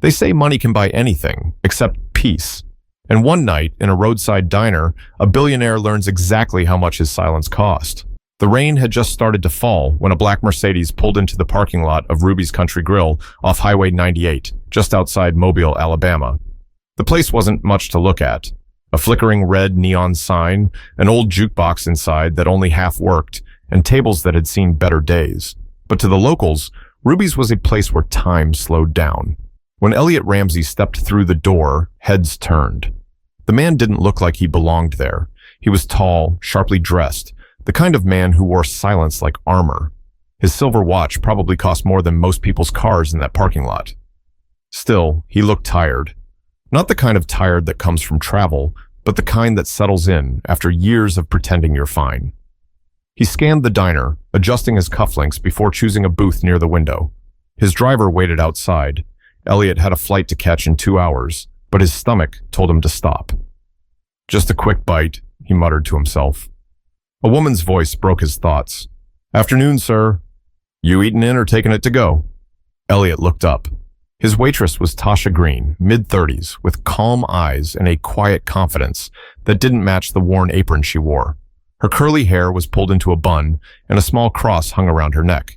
They say money can buy anything except peace. And one night, in a roadside diner, a billionaire learns exactly how much his silence cost. The rain had just started to fall when a black Mercedes pulled into the parking lot of Ruby's Country Grill off Highway 98, just outside Mobile, Alabama. The place wasn't much to look at. A flickering red neon sign, an old jukebox inside that only half worked, and tables that had seen better days. But to the locals, Ruby's was a place where time slowed down. When Elliot Ramsey stepped through the door, heads turned. The man didn't look like he belonged there. He was tall, sharply dressed, the kind of man who wore silence like armor. His silver watch probably cost more than most people's cars in that parking lot. Still, he looked tired. Not the kind of tired that comes from travel, but the kind that settles in after years of pretending you're fine. He scanned the diner, adjusting his cufflinks before choosing a booth near the window. His driver waited outside. Elliot had a flight to catch in 2 hours, but his stomach told him to stop. "Just a quick bite," he muttered to himself. A woman's voice broke his thoughts. "Afternoon, sir. You eating in or taking it to go?" Elliot looked up. His waitress was Tasha Green, mid-30s, with calm eyes and a quiet confidence that didn't match the worn apron she wore. Her curly hair was pulled into a bun, and a small cross hung around her neck.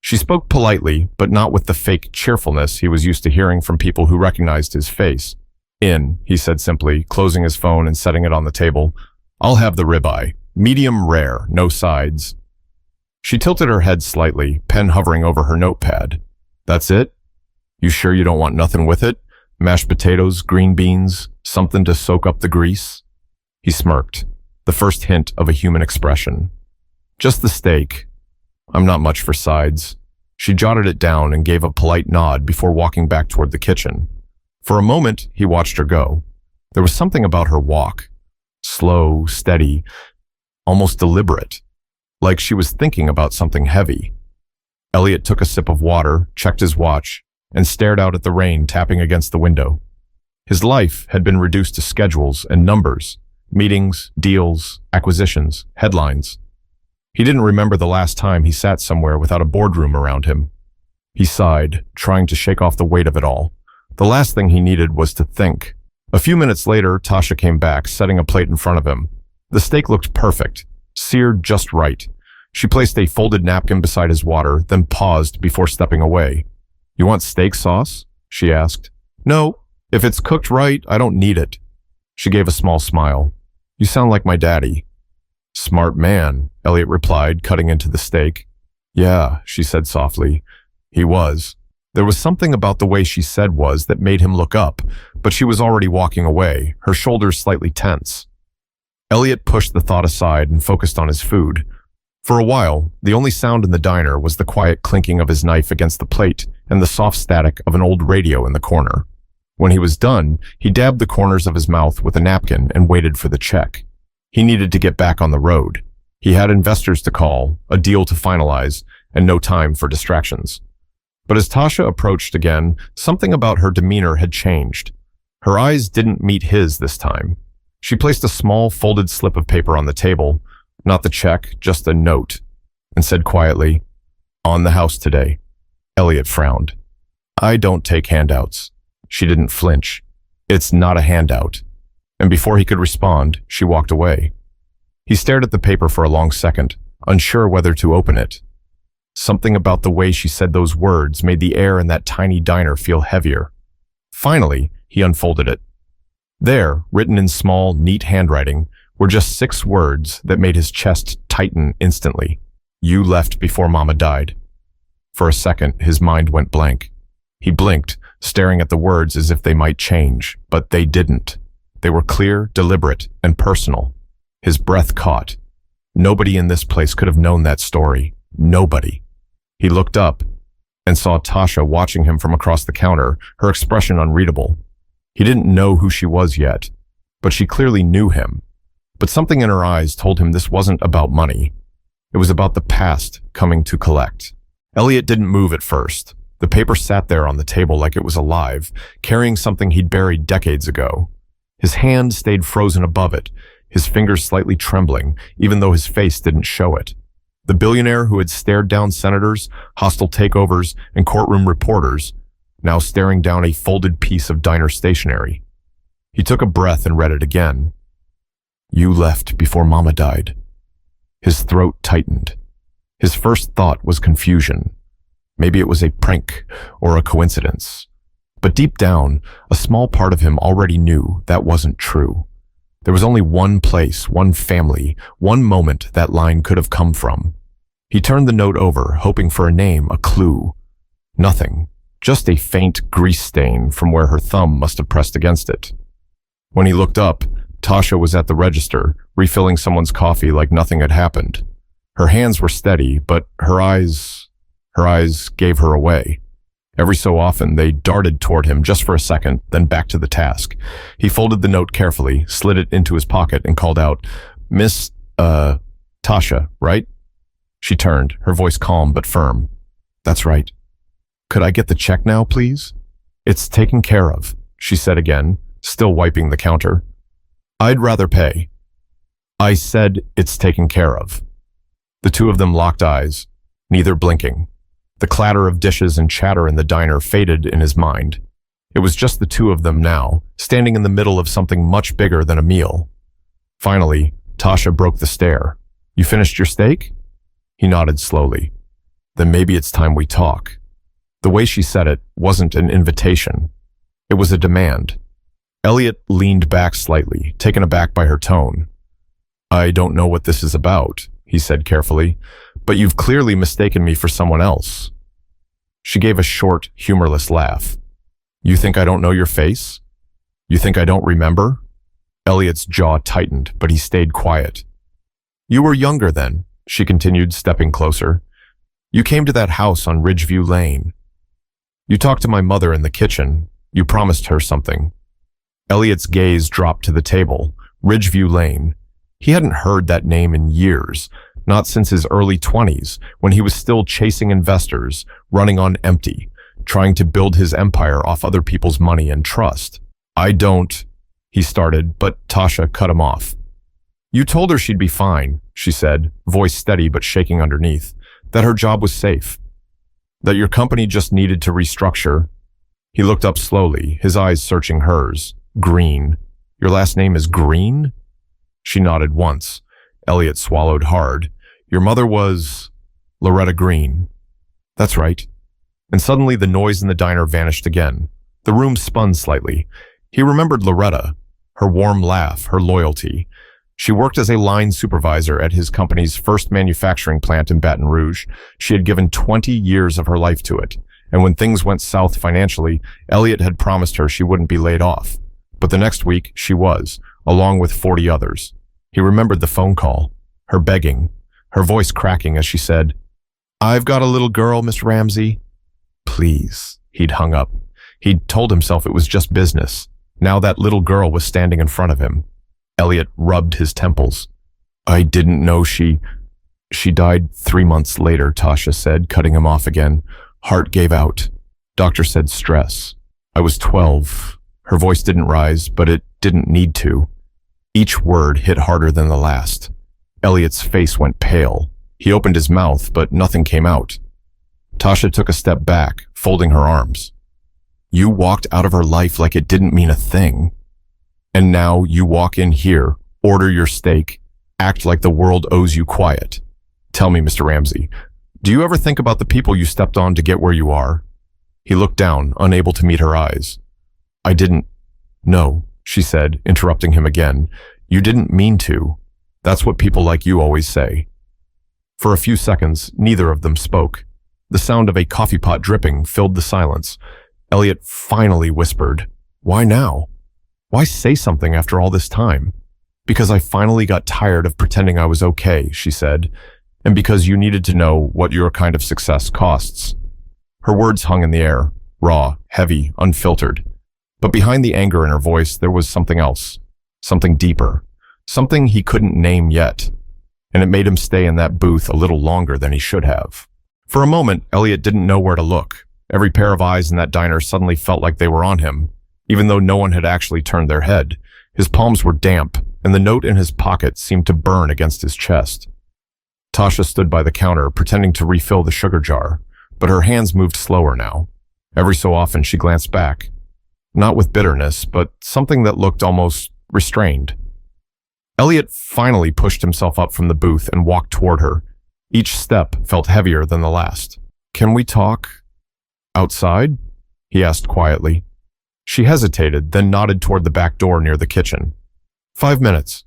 She spoke politely, but not with the fake cheerfulness he was used to hearing from people who recognized his face. "In," he said simply, closing his phone and setting it on the table. "I'll have the ribeye. Medium rare, no sides." She tilted her head slightly, pen hovering over her notepad. "That's it? You sure you don't want nothing with it? Mashed potatoes, green beans, something to soak up the grease?" He smirked, the first hint of a human expression. "Just the steak. I'm not much for sides." She jotted it down and gave a polite nod before walking back toward the kitchen. For a moment, he watched her go. There was something about her walk. Slow, steady, almost deliberate, like she was thinking about something heavy. Elliot took a sip of water, checked his watch, and stared out at the rain tapping against the window. His life had been reduced to schedules and numbers, meetings, deals, acquisitions, headlines. He didn't remember the last time he sat somewhere without a boardroom around him. He sighed, trying to shake off the weight of it all. The last thing he needed was to think. A few minutes later, Tasha came back, setting a plate in front of him. The steak looked perfect, seared just right. She placed a folded napkin beside his water, then paused before stepping away. "You want steak sauce?" she asked. "No, if it's cooked right, I don't need it." She gave a small smile. "You sound like my daddy." "Smart man," Elliot replied, cutting into the steak. "Yeah," she said softly. "He was." There was something about the way she said was that made him look up, but she was already walking away, her shoulders slightly tense. Elliot pushed the thought aside and focused on his food. For a while, the only sound in the diner was the quiet clinking of his knife against the plate and the soft static of an old radio in the corner. When he was done, he dabbed the corners of his mouth with a napkin and waited for the check. He needed to get back on the road. He had investors to call, a deal to finalize, and no time for distractions. But as Tasha approached again, something about her demeanor had changed. Her eyes didn't meet his this time. She placed a small folded slip of paper on the table, not the check, just a note, and said quietly, "On the house today." Elliot frowned. "I don't take handouts." She didn't flinch. "It's not a handout." And before he could respond, she walked away. He stared at the paper for a long second, unsure whether to open it. Something about the way she said those words made the air in that tiny diner feel heavier. Finally, he unfolded it. There, written in small, neat handwriting, were just 6 words that made his chest tighten instantly. "You left before Mama died." For a second, his mind went blank. He blinked, staring at the words as if they might change, but they didn't. They were clear, deliberate, and personal. His breath caught. Nobody in this place could have known that story. Nobody. He looked up and saw Tasha watching him from across the counter, her expression unreadable. He didn't know who she was yet, but she clearly knew him. But something in her eyes told him this wasn't about money. It was about the past coming to collect. Elliot didn't move at first. The paper sat there on the table like it was alive, carrying something he'd buried decades ago. His hand stayed frozen above it, his fingers slightly trembling, even though his face didn't show it. The billionaire who had stared down senators, hostile takeovers, and courtroom reporters now staring down a folded piece of diner stationery. He took a breath and read it again. You left before Mama died. His throat tightened. His first thought was confusion. Maybe it was a prank or a coincidence. But deep down, a small part of him already knew that wasn't true. There was only one place, one family, one moment that line could have come from. He turned the note over, hoping for a name, a clue. Nothing, just a faint grease stain from where her thumb must have pressed against it. When he looked up, Tasha was at the register, refilling someone's coffee like nothing had happened. Her hands were steady, but her eyes gave her away. Every so often, they darted toward him just for a second, then back to the task. He folded the note carefully, slid it into his pocket, and called out, Miss, Tasha, right? She turned, her voice calm but firm. That's right. Could I get the check now, please? It's taken care of, she said again, still wiping the counter. I'd rather pay. I said it's taken care of. The two of them locked eyes, neither blinking. The clatter of dishes and chatter in the diner faded in his mind. It was just the two of them now, standing in the middle of something much bigger than a meal. Finally, Tasha broke the stare. You finished your steak? He nodded slowly. Then maybe it's time we talk. The way she said it wasn't an invitation. It was a demand. Elliot leaned back slightly, taken aback by her tone. I don't know what this is about, he said carefully, but you've clearly mistaken me for someone else. She gave a short, humorless laugh. You think I don't know your face? You think I don't remember? Elliot's jaw tightened, but he stayed quiet. You were younger then, she continued, stepping closer. You came to that house on Ridgeview Lane. You talked to my mother in the kitchen. You promised her something. Elliot's gaze dropped to the table. Ridgeview Lane. He hadn't heard that name in years, not since his early 20s, when he was still chasing investors, running on empty, trying to build his empire off other people's money and trust. I don't, he started, but Tasha cut him off. You told her she'd be fine, she said, voice steady but shaking underneath, that her job was safe, that your company just needed to restructure. He looked up slowly, his eyes searching hers. Green. Your last name is Green? She nodded once. Elliot swallowed hard. Your mother was Loretta Green. That's right. And suddenly the noise in the diner vanished again. The room spun slightly. He remembered Loretta, her warm laugh, her loyalty. She worked as a line supervisor at his company's first manufacturing plant in Baton Rouge. She had given 20 years of her life to it. And when things went south financially, Elliot had promised her she wouldn't be laid off. But the next week, she was, along with 40 others. He remembered the phone call, her begging, her voice cracking as she said, I've got a little girl, Miss Ramsey. Please. He'd hung up. He'd told himself it was just business. Now that little girl was standing in front of him. Elliot rubbed his temples. I didn't know she died 3 months later, Tasha said, cutting him off again. Heart gave out. Doctor said stress. I was 12. Her voice didn't rise, but it didn't need to. Each word hit harder than the last. Elliot's face went pale. He opened his mouth, but nothing came out. Tasha took a step back, folding her arms. You walked out of her life like it didn't mean a thing. And now you walk in here, order your steak, act like the world owes you quiet. Tell me, Mr. Ramsey, do you ever think about the people you stepped on to get where you are? He looked down, unable to meet her eyes. I didn't. No, she said, interrupting him again. You didn't mean to. That's what people like you always say. For a few seconds, neither of them spoke. The sound of a coffee pot dripping filled the silence. Elliot finally whispered, Why now? Why say something after all this time? Because I finally got tired of pretending I was okay, she said, and because you needed to know what your kind of success costs. Her words hung in the air, raw, heavy, unfiltered. But behind the anger in her voice, there was something else, something deeper, something he couldn't name yet, and it made him stay in that booth a little longer than he should have. For a moment, Elliot didn't know where to look. Every pair of eyes in that diner suddenly felt like they were on him, even though no one had actually turned their head. His palms were damp, and the note in his pocket seemed to burn against his chest. Tasha stood by the counter, pretending to refill the sugar jar, but her hands moved slower now. Every so often she glanced back, not with bitterness, but something that looked almost restrained. Elliot finally pushed himself up from the booth and walked toward her. Each step felt heavier than the last. "Can we talk outside?" he asked quietly. She hesitated, then nodded toward the back door near the kitchen. 5 minutes.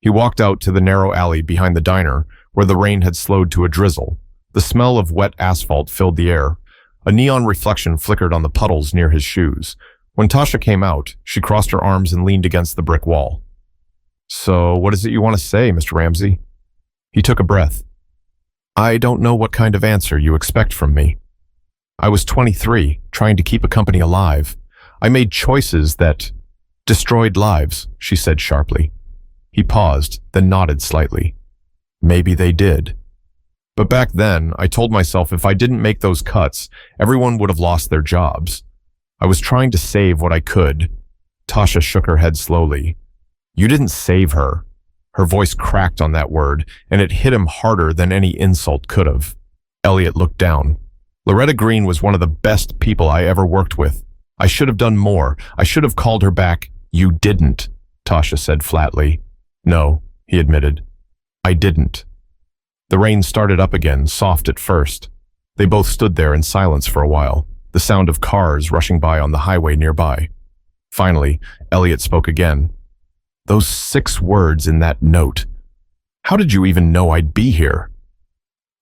He walked out to the narrow alley behind the diner, where the rain had slowed to a drizzle. The smell of wet asphalt filled the air. A neon reflection flickered on the puddles near his shoes. When Tasha came out, she crossed her arms and leaned against the brick wall. "So, what is it you want to say, Mr. Ramsey?" He took a breath. "I don't know what kind of answer you expect from me. I was 23, trying to keep a company alive. I made choices that destroyed lives," she said sharply. He paused, then nodded slightly. "Maybe they did. But back then, I told myself if I didn't make those cuts, everyone would have lost their jobs. I was trying to save what I could." Tasha shook her head slowly. "You didn't save her." Her voice cracked on that word, and it hit him harder than any insult could have. Elliot looked down. "Loretta Green was one of the best people I ever worked with. I should have done more. I should have called her back." "You didn't," Tasha said flatly. "No," he admitted. "I didn't." The rain started up again, soft at first. They both stood there in silence for a while, the sound of cars rushing by on the highway nearby. Finally, Elliot spoke again. "Those 6 words in that note. How did you even know I'd be here?"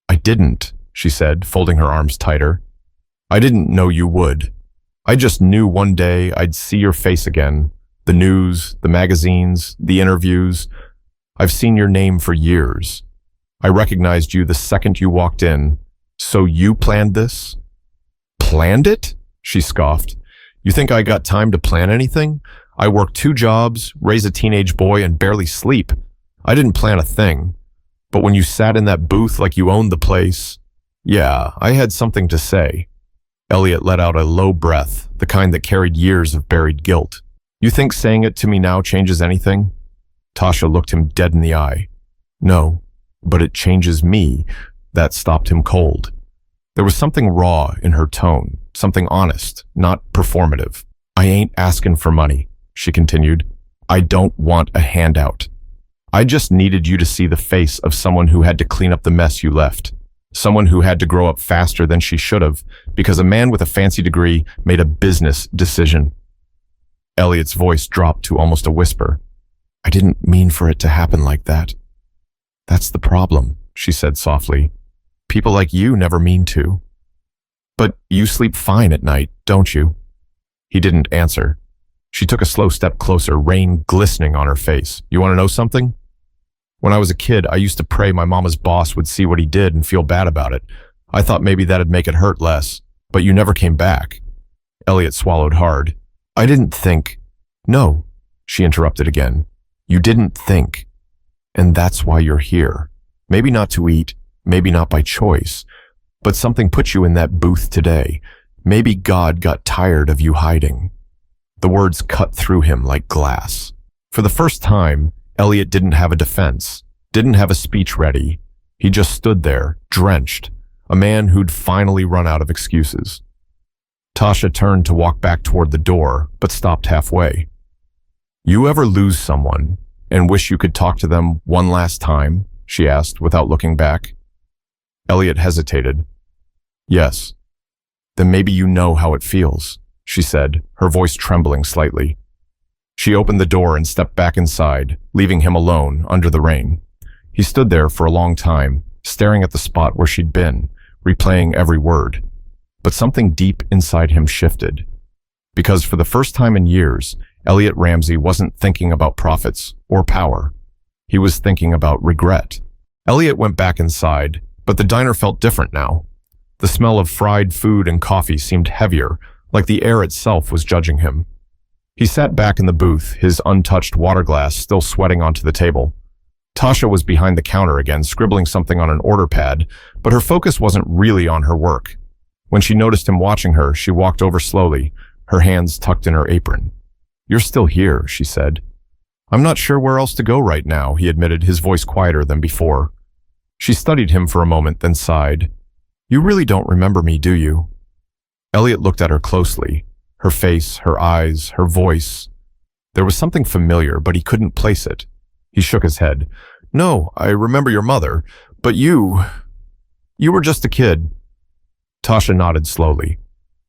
"I didn't," she said, folding her arms tighter. "I didn't know you would. I just knew one day I'd see your face again. The news, the magazines, the interviews. I've seen your name for years. I recognized you the second you walked in. So you planned this?" "Planned it?" she scoffed. "You think I got time to plan anything? I work 2 jobs, raise a teenage boy, and barely sleep. I didn't plan a thing. But when you sat in that booth like you owned the place, yeah, I had something to say." Elliot let out a low breath, the kind that carried years of buried guilt. "You think saying it to me now changes anything?" Tasha looked him dead in the eye. "No, but it changes me." That stopped him cold. There was something raw in her tone, something honest, not performative. "I ain't asking for money," she continued. "I don't want a handout. I just needed you to see the face of someone who had to clean up the mess you left. Someone who had to grow up faster than she should have, because a man with a fancy degree made a business decision." Elliot's voice dropped to almost a whisper. "I didn't mean for it to happen like that." "That's the problem," she said softly. "People like you never mean to." "But you sleep fine at night, don't you?" He didn't answer. She took a slow step closer, rain glistening on her face. "You want to know something? When I was a kid, I used to pray my mama's boss would see what he did and feel bad about it. I thought maybe that'd make it hurt less. But you never came back." Elliot swallowed hard. "I didn't think." "No," she interrupted again. "You didn't think. And that's why you're here. Maybe not to eat, maybe not by choice, but something put you in that booth today. Maybe God got tired of you hiding." The words cut through him like glass. For the first time, Elliot didn't have a defense, didn't have a speech ready. He just stood there, drenched, a man who'd finally run out of excuses. Tasha turned to walk back toward the door, but stopped halfway. "You ever lose someone and wish you could talk to them one last time?" she asked without looking back. Elliot hesitated. "Yes." "Then maybe you know how it feels," she said, her voice trembling slightly. She opened the door and stepped back inside, leaving him alone under the rain. He stood there for a long time, staring at the spot where she'd been, replaying every word. But something deep inside him shifted. Because for the first time in years, Elliot Ramsey wasn't thinking about profits or power. He was thinking about regret. Elliot went back inside, but the diner felt different now. The smell of fried food and coffee seemed heavier, like the air itself was judging him. He sat back in the booth, his untouched water glass still sweating onto the table. Tasha was behind the counter again, scribbling something on an order pad, but her focus wasn't really on her work. When she noticed him watching her, she walked over slowly, her hands tucked in her apron. "You're still here," she said. "I'm not sure where else to go right now," he admitted, his voice quieter than before. She studied him for a moment, then sighed. "You really don't remember me, do you?" Elliot looked at her closely. Her face, her eyes, her voice. There was something familiar, but he couldn't place it. He shook his head. No, I remember your mother, but you were just a kid. Tasha nodded slowly.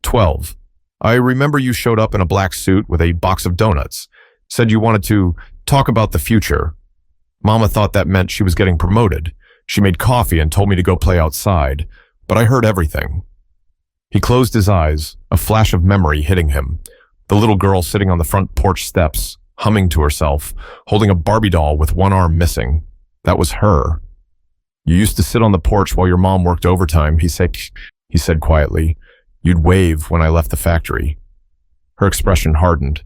12. I remember you showed up in a black suit with a box of donuts. Said you wanted to talk about the future. Mama thought that meant she was getting promoted. She made coffee and told me to go play outside, but I heard everything. He closed his eyes, a flash of memory hitting him. The little girl sitting on the front porch steps, humming to herself, holding a Barbie doll with one arm missing. That was her. You used to sit on the porch while your mom worked overtime, he said quietly. You'd wave when I left the factory. Her expression hardened.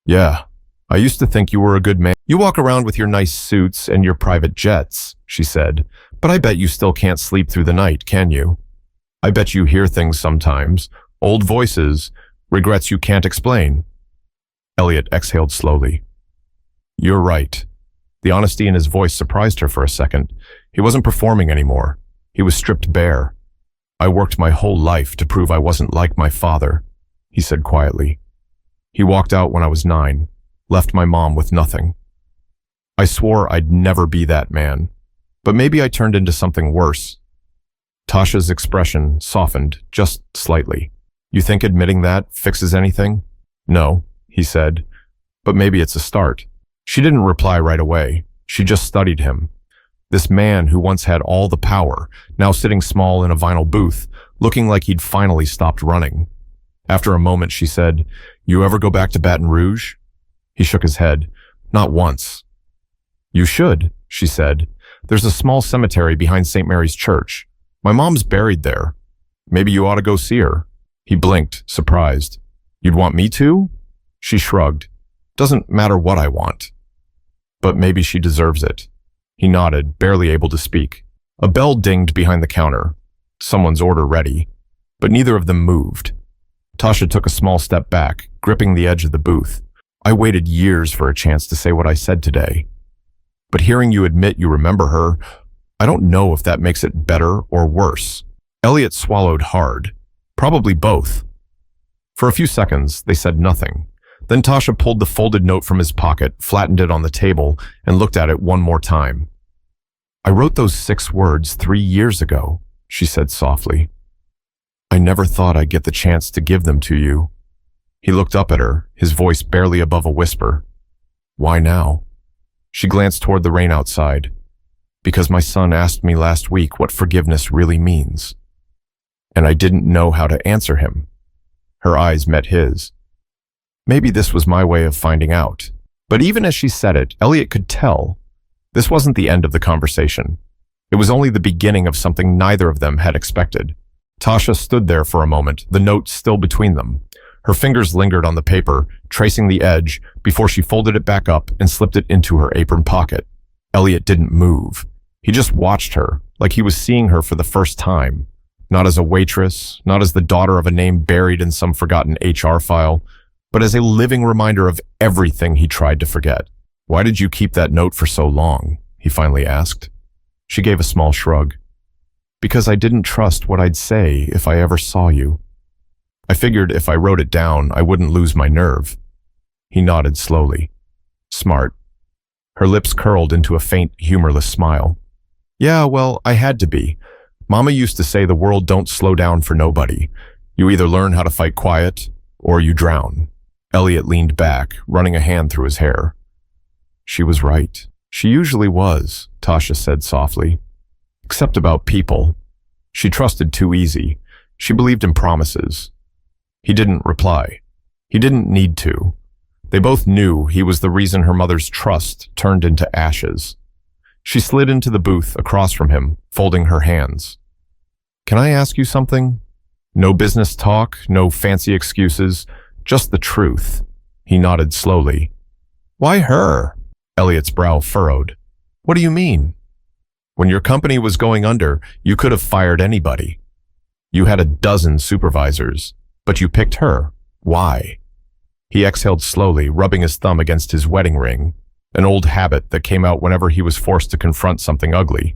Yeah, I used to think you were a good man. You walk around with your nice suits and your private jets, she said, but I bet you still can't sleep through the night, can you? I bet you hear things sometimes, old voices, regrets you can't explain. Elliot exhaled slowly. You're right. The honesty in his voice surprised her for a second. He wasn't performing anymore. He was stripped bare. I worked my whole life to prove I wasn't like my father, he said quietly. He walked out when I was 9, left my mom with nothing. I swore I'd never be that man, but maybe I turned into something worse. Tasha's expression softened just slightly. You think admitting that fixes anything? No, he said, but maybe it's a start. She didn't reply right away. She just studied him. This man who once had all the power, now sitting small in a vinyl booth, looking like he'd finally stopped running. After a moment, she said, You ever go back to Baton Rouge? He shook his head. Not once. You should, she said. There's a small cemetery behind St. Mary's Church. My mom's buried there. Maybe you ought to go see her. He blinked, surprised. You'd want me to? She shrugged. Doesn't matter what I want. But maybe she deserves it. He nodded, barely able to speak. A bell dinged behind the counter. Someone's order ready. But neither of them moved. Tasha took a small step back, gripping the edge of the booth. I waited years for a chance to say what I said today. But hearing you admit you remember her, I don't know if that makes it better or worse. Elliot swallowed hard. Probably both. For a few seconds, they said nothing. Then Tasha pulled the folded note from his pocket, flattened it on the table, and looked at it one more time. I wrote those 6 words 3 years ago, she said softly. I never thought I'd get the chance to give them to you. He looked up at her, his voice barely above a whisper. Why now? She glanced toward the rain outside. Because my son asked me last week what forgiveness really means. And I didn't know how to answer him. Her eyes met his. Maybe this was my way of finding out. But even as she said it, Elliot could tell. This wasn't the end of the conversation. It was only the beginning of something neither of them had expected. Tasha stood there for a moment, the note still between them. Her fingers lingered on the paper, tracing the edge, before she folded it back up and slipped it into her apron pocket. Elliot didn't move. He just watched her, like he was seeing her for the first time. Not as a waitress, not as the daughter of a name buried in some forgotten HR file, but as a living reminder of everything he tried to forget. Why did you keep that note for so long? He finally asked. She gave a small shrug. Because I didn't trust what I'd say if I ever saw you. I figured if I wrote it down, I wouldn't lose my nerve. He nodded slowly. Smart. Her lips curled into a faint, humorless smile. Yeah, well, I had to be. Mama used to say the world don't slow down for nobody. You either learn how to fight quiet, or you drown. Elliot leaned back, running a hand through his hair. She was right. She usually was, Tasha said softly. Except about people. She trusted too easy. She believed in promises. He didn't reply. He didn't need to. They both knew he was the reason her mother's trust turned into ashes. She slid into the booth across from him, folding her hands. Can I ask you something? No business talk, no fancy excuses, just the truth. He nodded slowly. Why her? Elliot's brow furrowed. What do you mean? When your company was going under, you could have fired anybody. You had a dozen supervisors, but you picked her. Why? He exhaled slowly, rubbing his thumb against his wedding ring, an old habit that came out whenever he was forced to confront something ugly.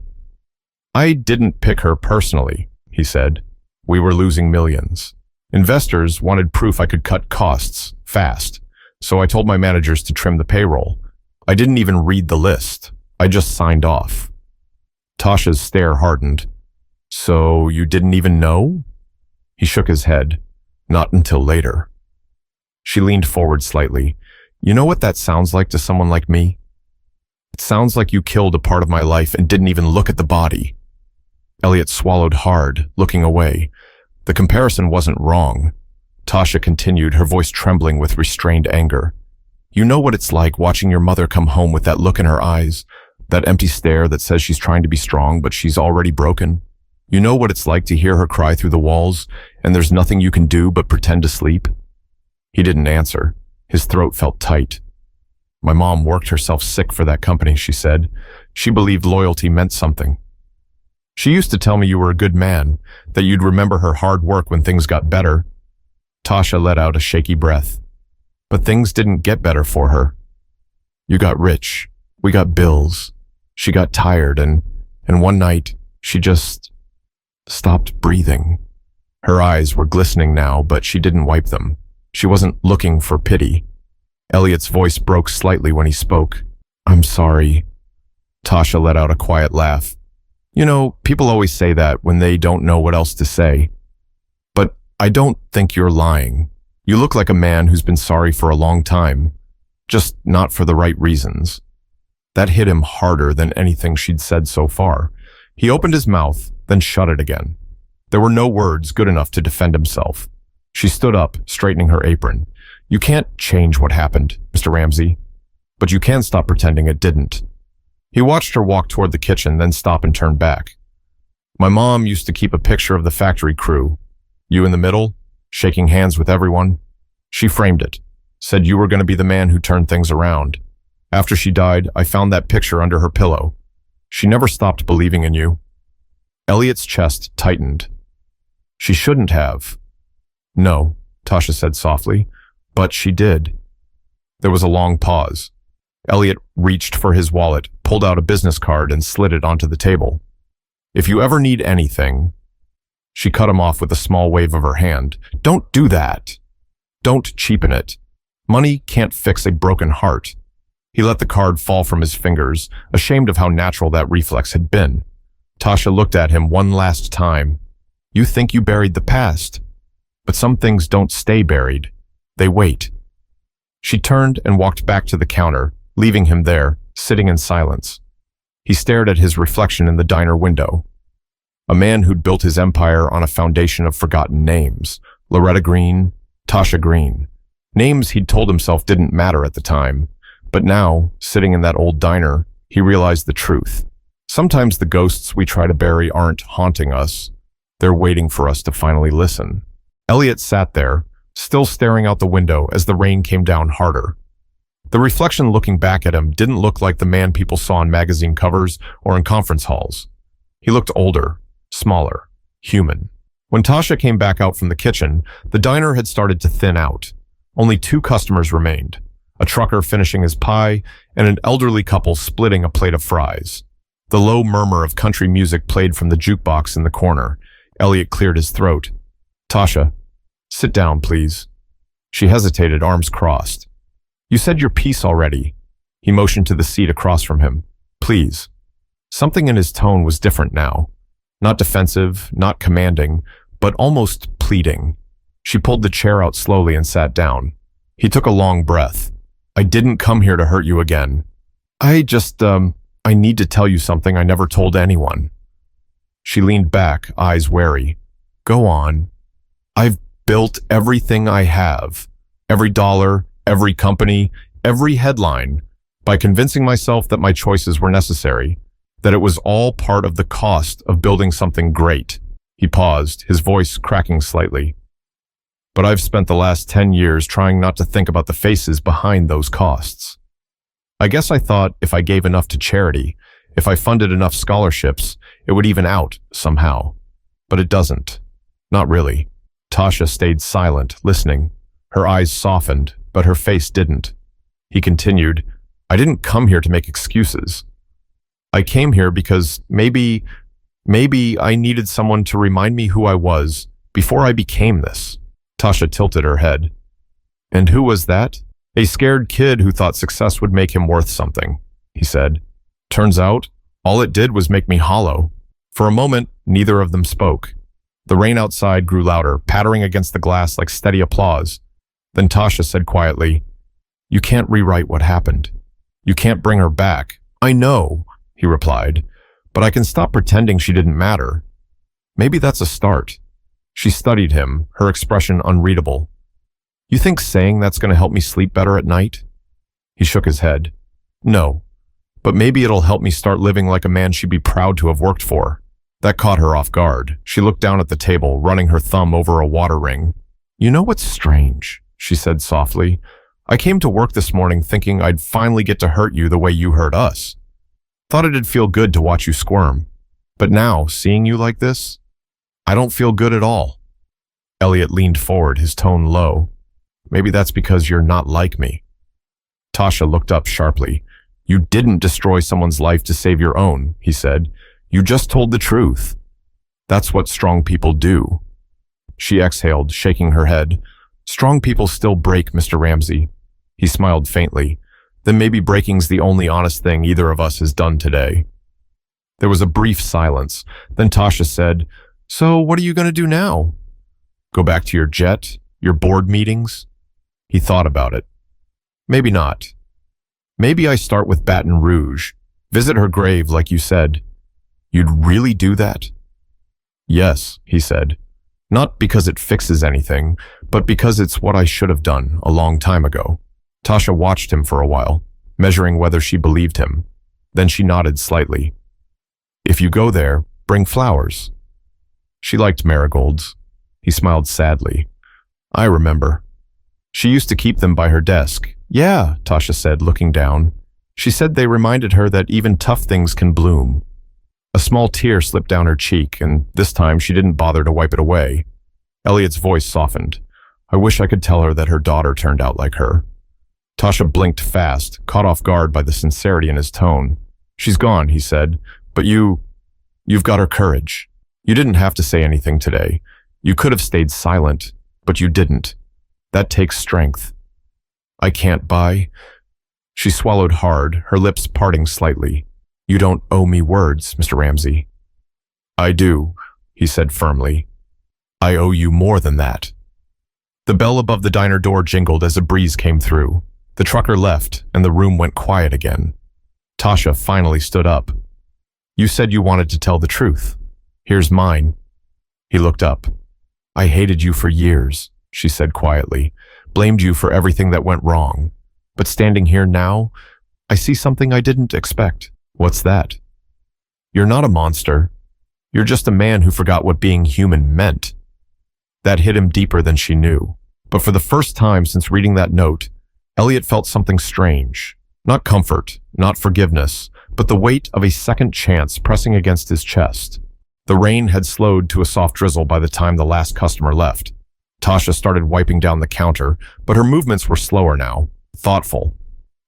I didn't pick her personally, he said. We were losing millions. Investors wanted proof I could cut costs fast, so I told my managers to trim the payroll. I didn't even read the list. I just signed off. Tasha's stare hardened. So you didn't even know? He shook his head. Not until later. She leaned forward slightly. You know what that sounds like to someone like me? It sounds like you killed a part of my life and didn't even look at the body. Elliot swallowed hard, looking away. The comparison wasn't wrong. Tasha continued, her voice trembling with restrained anger. You know what it's like watching your mother come home with that look in her eyes, that empty stare that says she's trying to be strong, but she's already broken. You know what it's like to hear her cry through the walls, and there's nothing you can do but pretend to sleep? He didn't answer. His throat felt tight. My mom worked herself sick for that company, she said. She believed loyalty meant something. She used to tell me you were a good man, that you'd remember her hard work when things got better. Tasha let out a shaky breath. But things didn't get better for her. You got rich. We got bills. She got tired, and one night, she just stopped breathing. Her eyes were glistening now, but she didn't wipe them. She wasn't looking for pity. Elliot's voice broke slightly when he spoke. I'm sorry. Tasha let out a quiet laugh. You know, people always say that when they don't know what else to say. But I don't think you're lying. You look like a man who's been sorry for a long time, just not for the right reasons. That hit him harder than anything she'd said so far. He opened his mouth, then shut it again. There were no words good enough to defend himself. She stood up, straightening her apron. You can't change what happened, Mr. Ramsey, but you can stop pretending it didn't. He watched her walk toward the kitchen, then stop and turn back. My mom used to keep a picture of the factory crew. You in the middle, shaking hands with everyone. She framed it, said you were going to be the man who turned things around. After she died, I found that picture under her pillow. She never stopped believing in you. Elliot's chest tightened. She shouldn't have. No, Tasha said softly, but she did. There was a long pause. Elliot reached for his wallet, pulled out a business card, and slid it onto the table. If you ever need anything... She cut him off with a small wave of her hand. Don't do that. Don't cheapen it. Money can't fix a broken heart. He let the card fall from his fingers, ashamed of how natural that reflex had been. Tasha looked at him one last time. You think you buried the past, but some things don't stay buried. They wait. She turned and walked back to the counter, leaving him there, sitting in silence. He stared at his reflection in the diner window. A man who'd built his empire on a foundation of forgotten names. Loretta Green, Tasha Green. Names he'd told himself didn't matter at the time. But now, sitting in that old diner, he realized the truth. Sometimes the ghosts we try to bury aren't haunting us. They're waiting for us to finally listen. Elliot sat there, still staring out the window as the rain came down harder. The reflection looking back at him didn't look like the man people saw on magazine covers or in conference halls. He looked older, smaller, human. When Tasha came back out from the kitchen, the diner had started to thin out. Only 2 customers remained, a trucker finishing his pie and an elderly couple splitting a plate of fries. The low murmur of country music played from the jukebox in the corner. Elliot cleared his throat. Tasha, sit down, please. She hesitated, arms crossed. You said your piece already. He motioned to the seat across from him. Please. Something in his tone was different now. Not defensive, not commanding, but almost pleading. She pulled the chair out slowly and sat down. He took a long breath. I didn't come here to hurt you again. I need to tell you something I never told anyone. She leaned back, eyes wary. Go on. I've built everything I have. Every dollar, every company, every headline, by convincing myself that my choices were necessary, that it was all part of the cost of building something great. He paused, his voice cracking slightly. But I've spent the last 10 years trying not to think about the faces behind those costs. I guess I thought if I gave enough to charity, if I funded enough scholarships, it would even out somehow. But it doesn't. Not really. Tasha stayed silent, listening. Her eyes softened, but her face didn't. He continued, I didn't come here to make excuses. I came here because maybe I needed someone to remind me who I was before I became this. Tasha tilted her head. And who was that? A scared kid who thought success would make him worth something, he said. Turns out, all it did was make me hollow. For a moment, neither of them spoke. The rain outside grew louder, pattering against the glass like steady applause. Then Tasha said quietly, "You can't rewrite what happened. You can't bring her back." "I know," he replied, "but I can stop pretending she didn't matter. Maybe that's a start." She studied him, her expression unreadable. "You think saying that's going to help me sleep better at night?" He shook his head. "No, but maybe it'll help me start living like a man she'd be proud to have worked for." That caught her off guard. She looked down at the table, running her thumb over a water ring. "You know what's strange?" she said softly. "I came to work this morning thinking I'd finally get to hurt you the way you hurt us. Thought it'd feel good to watch you squirm. But now, seeing you like this, I don't feel good at all." Elliot leaned forward, his tone low. "Maybe that's because you're not like me." Tasha looked up sharply. "You didn't destroy someone's life to save your own," he said. "You just told the truth. That's what strong people do." She exhaled, shaking her head. "Strong people still break, Mr. Ramsey." He smiled faintly. "Then maybe breaking's the only honest thing either of us has done today." There was a brief silence. Then Tasha said, "So what are you going to do now? Go back to your jet? Your board meetings?" He thought about it. "Maybe not. Maybe I start with Baton Rouge. Visit her grave like you said." "You'd really do that?" "Yes," he said. "Not because it fixes anything, but because it's what I should have done a long time ago." Tasha watched him for a while, measuring whether she believed him. Then she nodded slightly. "If you go there, bring flowers." She liked marigolds. He smiled sadly. "I remember. She used to keep them by her desk." "Yeah," Tasha said, looking down. She said they reminded her that even tough things can bloom. A small tear slipped down her cheek, and this time she didn't bother to wipe it away. Elliot's voice softened. "I wish I could tell her that her daughter turned out like her." Tasha blinked fast, caught off guard by the sincerity in his tone. "She's gone," he said, "but you've got her courage. You didn't have to say anything today. You could have stayed silent, but you didn't. That takes strength." "I can't buy." She swallowed hard, her lips parting slightly. "You don't owe me words, Mr. Ramsey." "I do," he said firmly. "I owe you more than that." The bell above the diner door jingled as a breeze came through. The trucker left, and the room went quiet again. Tasha finally stood up. "You said you wanted to tell the truth. Here's mine." He looked up. "I hated you for years," she said quietly. "Blamed you for everything that went wrong. But standing here now, I see something I didn't expect." "What's that?" "You're not a monster. You're just a man who forgot what being human meant." That hit him deeper than she knew. But for the first time since reading that note, Elliot felt something strange. Not comfort, not forgiveness, but the weight of a second chance pressing against his chest. The rain had slowed to a soft drizzle by the time the last customer left. Tasha started wiping down the counter, but her movements were slower now, thoughtful.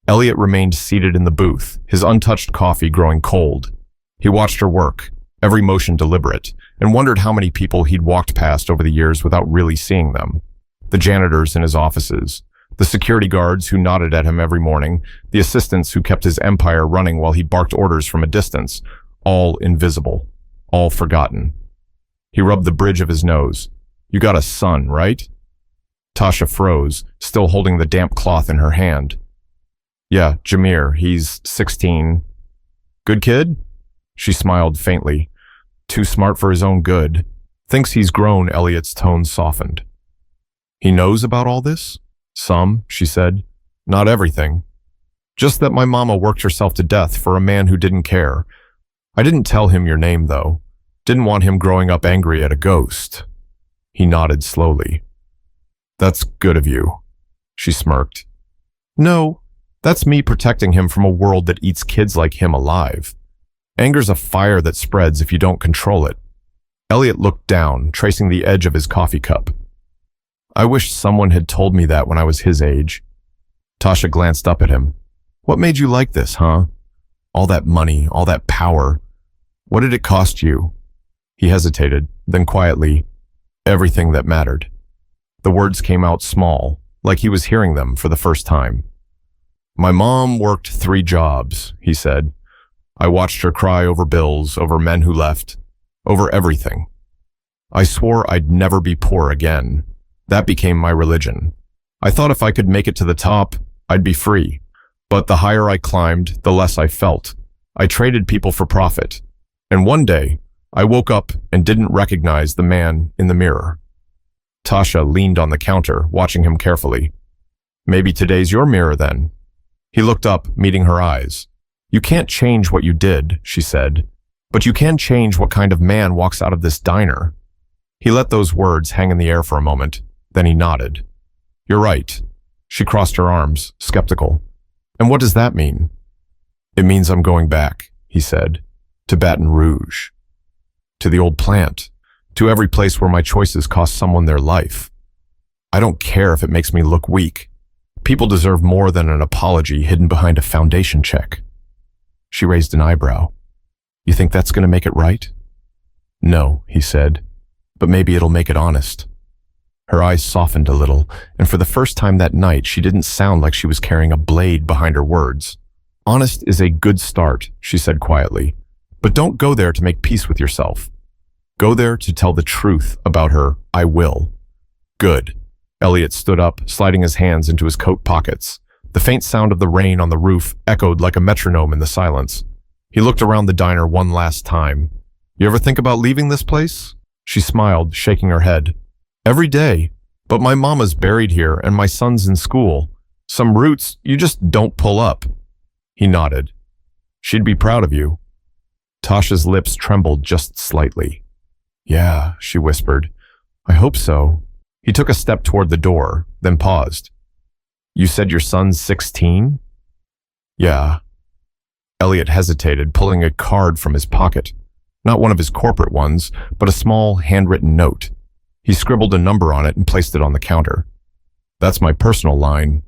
Elliot remained seated in the booth, his untouched coffee growing cold. He watched her work, every motion deliberate, and wondered how many people he'd walked past over the years without really seeing them. The janitors in his offices, the security guards who nodded at him every morning, the assistants who kept his empire running while he barked orders from a distance, all invisible, all forgotten. He rubbed the bridge of his nose. "You got a son, right?" Tasha froze, still holding the damp cloth in her hand. "Yeah, Jameer, he's 16. "Good kid?" She smiled faintly. "Too smart for his own good. Thinks he's grown." Elliot's tone softened. "He knows about all this?" "Some," she said. "Not everything. Just that my mama worked herself to death for a man who didn't care. I didn't tell him your name, though. Didn't want him growing up angry at a ghost." He nodded slowly. "That's good of you," she smirked. "No. That's me protecting him from a world that eats kids like him alive. Anger's a fire that spreads if you don't control it." Elliot looked down, tracing the edge of his coffee cup. "I wish someone had told me that when I was his age." Tasha glanced up at him. "What made you like this, huh? All that money, all that power. What did it cost you?" He hesitated, then quietly, "Everything that mattered." The words came out small, like he was hearing them for the first time. My mom worked 3 jobs, he said. I watched her cry over bills, over men who left, over everything. I swore I'd never be poor again. That became my religion. I thought if I could make it to the top, I'd be free. But the higher I climbed, the less I felt. I traded people for profit. And one day, I woke up and didn't recognize the man in the mirror. Tasha leaned on the counter, watching him carefully. Maybe today's your mirror then. He looked up, meeting her eyes. You can't change what you did, she said, but you can change what kind of man walks out of this diner. He let those words hang in the air for a moment, then he nodded. You're right. She crossed her arms, skeptical. And what does that mean? It means I'm going back, he said, to Baton Rouge. To the old plant, to every place where my choices cost someone their life. I don't care if it makes me look weak. People deserve more than an apology hidden behind a foundation check. She raised an eyebrow. You think that's going to make it right? No, he said, but maybe it'll make it honest. Her eyes softened a little, and for the first time that night, she didn't sound like she was carrying a blade behind her words. Honest is a good start, she said quietly, but don't go there to make peace with yourself. Go there to tell the truth about her, I will. Good. Elliot stood up, sliding his hands into his coat pockets. The faint sound of the rain on the roof echoed like a metronome in the silence. He looked around the diner one last time. You ever think about leaving this place? She smiled, shaking her head. Every day. But my mama's buried here and my son's in school. Some roots you just don't pull up. He nodded. She'd be proud of you. Tasha's lips trembled just slightly. Yeah, she whispered. I hope so. He took a step toward the door, then paused. You said your son's 16? Yeah. Elliot hesitated, pulling a card from his pocket. Not one of his corporate ones, but a small, handwritten note. He scribbled a number on it and placed it on the counter. That's my personal line.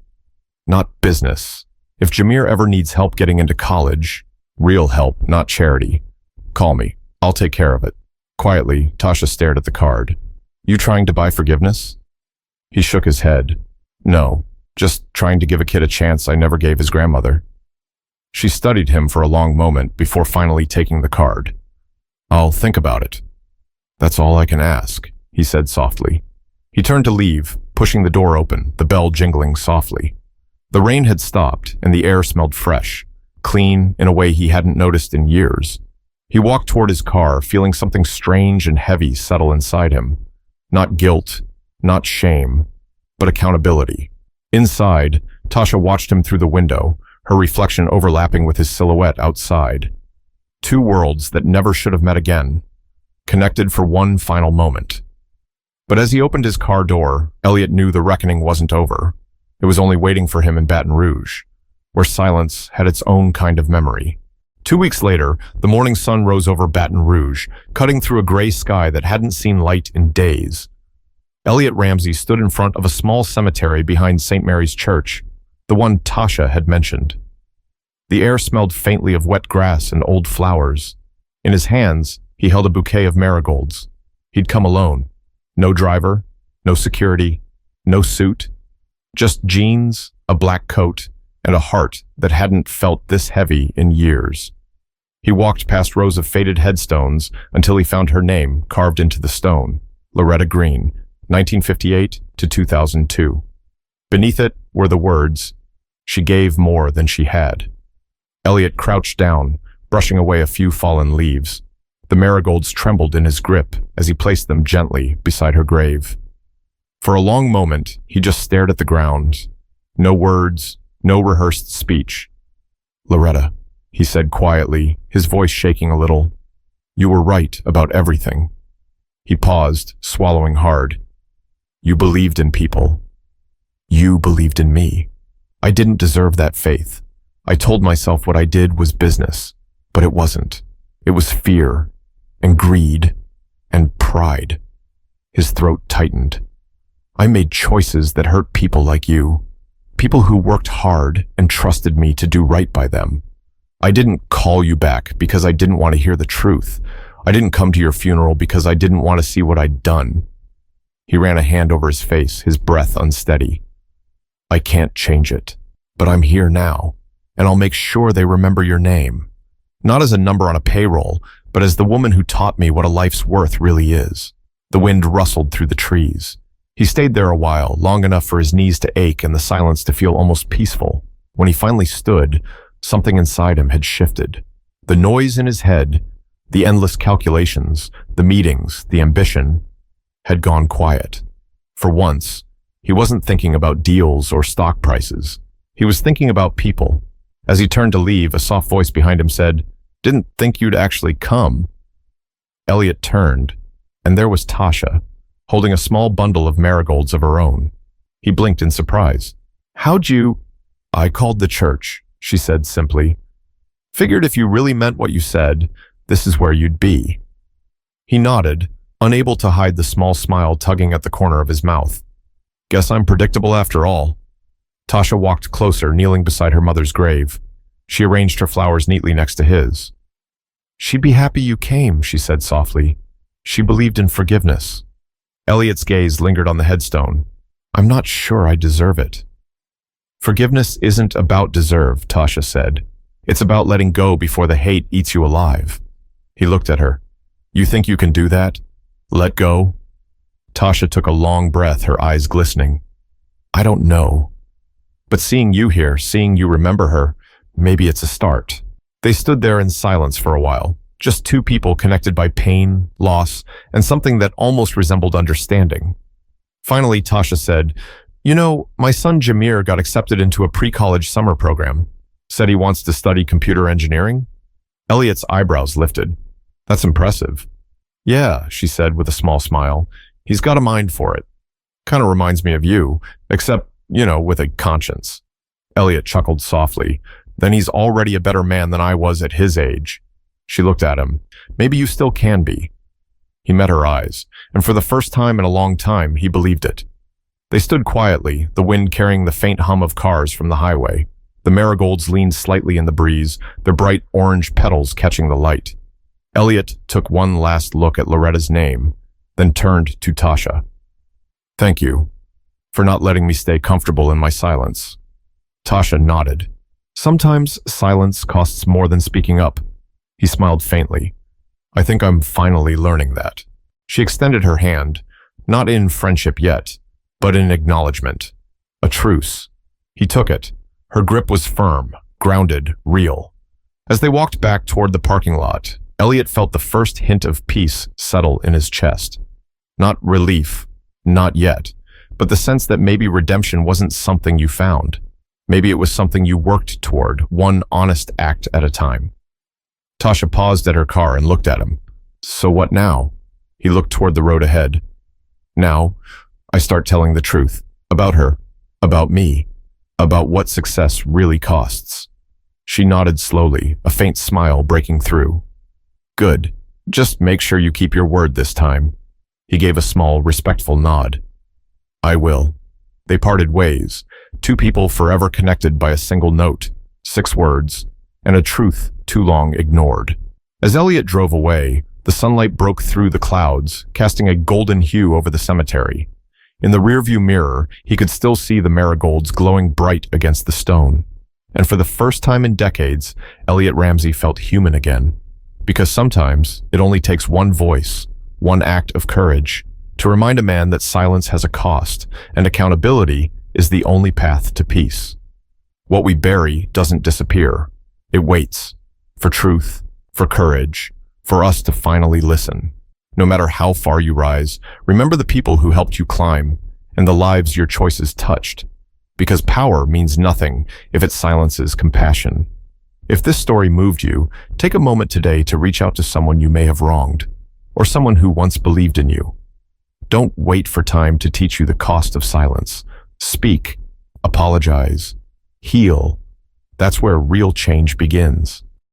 Not business. If Jameer ever needs help getting into college, real help, not charity, call me. I'll take care of it. Quietly, Tasha stared at the card. You trying to buy forgiveness? He shook his head. No, just trying to give a kid a chance I never gave his grandmother. She studied him for a long moment before finally taking the card. I'll think about it. That's all I can ask, he said softly. He turned to leave, pushing the door open, the bell jingling softly. The rain had stopped and the air smelled fresh, clean in a way he hadn't noticed in years. He walked toward his car, feeling something strange and heavy settle inside him. Not guilt, not shame, but accountability. Inside, Tasha watched him through the window, her reflection overlapping with his silhouette outside. 2 worlds that never should have met again, connected for one final moment. But as he opened his car door, Elliot knew the reckoning wasn't over. It was only waiting for him in Baton Rouge, where silence had its own kind of memory. 2 weeks later, the morning sun rose over Baton Rouge, cutting through a gray sky that hadn't seen light in days. Elliot Ramsey stood in front of a small cemetery behind St. Mary's Church, the one Tasha had mentioned. The air smelled faintly of wet grass and old flowers. In his hands, he held a bouquet of marigolds. He'd come alone. No driver, no security, no suit. Just jeans, a black coat, and a heart that hadn't felt this heavy in years. He walked past rows of faded headstones until he found her name carved into the stone, Loretta Green, 1958 to 2002. Beneath it were the words, "She gave more than she had." Elliot crouched down, brushing away a few fallen leaves. The marigolds trembled in his grip as he placed them gently beside her grave. For a long moment, he just stared at the ground. No words, no rehearsed speech. "Loretta," he said quietly, his voice shaking a little. "You were right about everything." He paused, swallowing hard. "You believed in people. You believed in me. I didn't deserve that faith. I told myself what I did was business, but it wasn't. It was fear, and greed, and pride." His throat tightened. "I made choices that hurt people like you. People who worked hard and trusted me to do right by them. I didn't call you back because I didn't want to hear the truth. I didn't come to your funeral because I didn't want to see what I'd done. He ran a hand over his face, his breath unsteady. I can't change it, but I'm here now, and I'll make sure they remember your name. Not as a number on a payroll, but as the woman who taught me what a life's worth really is. The wind rustled through the trees. He stayed there a while, long enough for his knees to ache and the silence to feel almost peaceful. When he finally stood, something inside him had shifted. The noise in his head, the endless calculations, the meetings, the ambition, had gone quiet. For once, he wasn't thinking about deals or stock prices. He was thinking about people. As he turned to leave, a soft voice behind him said, "Didn't think you'd actually come." Elliot turned, and there was Tasha, holding a small bundle of marigolds of her own. He blinked in surprise. "How'd you—" "I called the church," she said simply. "Figured if you really meant what you said, this is where you'd be." He nodded, unable to hide the small smile tugging at the corner of his mouth. "Guess I'm predictable after all." Tasha walked closer, kneeling beside her mother's grave. She arranged her flowers neatly next to his. "She'd be happy you came," she said softly. She believed in forgiveness. Elliot's gaze lingered on the headstone. "I'm not sure I deserve it." "Forgiveness isn't about deserve," Tasha said. "It's about letting go before the hate eats you alive." He looked at her. "You think you can do that? Let go?" Tasha took a long breath, her eyes glistening. "I don't know. But seeing you here, seeing you remember her, maybe it's a start." They stood there in silence for a while, just two people connected by pain, loss, and something that almost resembled understanding. Finally, Tasha said, "You know, my son Jameer got accepted into a pre-college summer program. Said he wants to study computer engineering." Elliot's eyebrows lifted. "That's impressive." "Yeah," she said with a small smile. "He's got a mind for it. Kind of reminds me of you, except, with a conscience." Elliot chuckled softly. "Then he's already a better man than I was at his age." She looked at him. "Maybe you still can be." He met her eyes, and for the first time in a long time, he believed it. They stood quietly, the wind carrying the faint hum of cars from the highway. The marigolds leaned slightly in the breeze, their bright orange petals catching the light. Elliot took one last look at Loretta's name, then turned to Tasha. "Thank you for not letting me stay comfortable in my silence." Tasha nodded. "Sometimes silence costs more than speaking up." He smiled faintly. "I think I'm finally learning that." She extended her hand, not in friendship yet, but in acknowledgement. A truce. He took it. Her grip was firm, grounded, real. As they walked back toward the parking lot, Elliot felt the first hint of peace settle in his chest. Not relief, not yet, but the sense that maybe redemption wasn't something you found. Maybe it was something you worked toward, one honest act at a time. Tasha paused at her car and looked at him. "So what now?" He looked toward the road ahead. "Now, I start telling the truth. About her. About me. About what success really costs." She nodded slowly, a faint smile breaking through. "Good. Just make sure you keep your word this time." He gave a small, respectful nod. "I will." They parted ways, two people forever connected by a single note, 6 words, and a truth too long ignored. As Elliot drove away, the sunlight broke through the clouds, casting a golden hue over the cemetery. In the rearview mirror, he could still see the marigolds glowing bright against the stone. And for the first time in decades, Elliot Ramsey felt human again. Because sometimes it only takes one voice, one act of courage, to remind a man that silence has a cost, and accountability is the only path to peace. What we bury doesn't disappear. It waits. For truth, for courage, for us to finally listen. No matter how far you rise, remember the people who helped you climb, and the lives your choices touched. Because power means nothing if it silences compassion. If this story moved you, take a moment today to reach out to someone you may have wronged, or someone who once believed in you. Don't wait for time to teach you the cost of silence. Speak, apologize, heal. That's where real change begins.